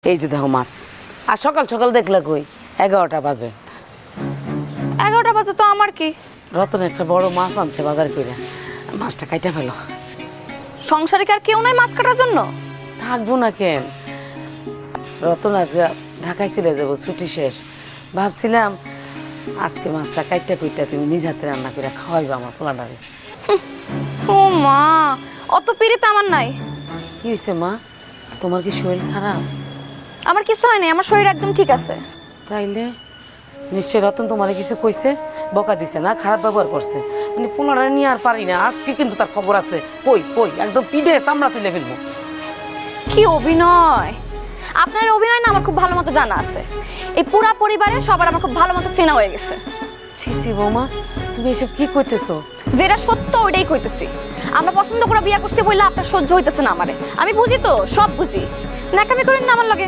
এই যে দেখো মাছ। আর সকাল সকাল দেখলে কই 11টা বাজে। 11টা বাজে তো আমার কি? রতন একটা বড় মাছ আনছে বাজার করে, মাছটা কাইটা ফেলো। সংসারে কি আর কেউ নাই মাছ কাটার জন্য? থাকবো না কেন, রতন আজকে ঢাকায় চলে যাবো, ছুটি শেষ। ভাবছিলাম আজকে মাছটা কাইটা কুইটা তুমি নিজ হাতে রান্না করে খাওয়াইবা আমার পোলাটারে। ও মা, অত পিড়িতে আমার নাই। কি হয়েছে মা, তোমার কি শরীর খারাপ? আমার কিছু হয় নাই, আমার শরীর একদম ঠিক আছে। তাইলে নিশ্চয় রতন তোমার কিছু কইছে, বকা দিছে না, খারাপ ব্যবহার করছে। মানে পোলাটারে নিয়ে আর পারি না, আজকে কিন্তু তার খবর আছে। কই কই একদম পিঠে চামড়া তুলে ফেলবো। কি অভিনয়! আপনার অভিনয় না আমার খুব ভালো মতো জানা আছে। এই পুরা পরিবারের সবার আমার খুব ভালো মতো চেনা হয়ে গেছে। ছি ছি বৌমা, তুমি এসব কি কইতেছো? যেটা সত্য ওইটাই কইতেছি। আমরা পছন্দ করে বিয়া করছি বললে আপনার সহ্য হইতেছে না আমারে। আমি বুঝি তো, সব বুঝি। ন্যাকামি করেন না আমার লগে।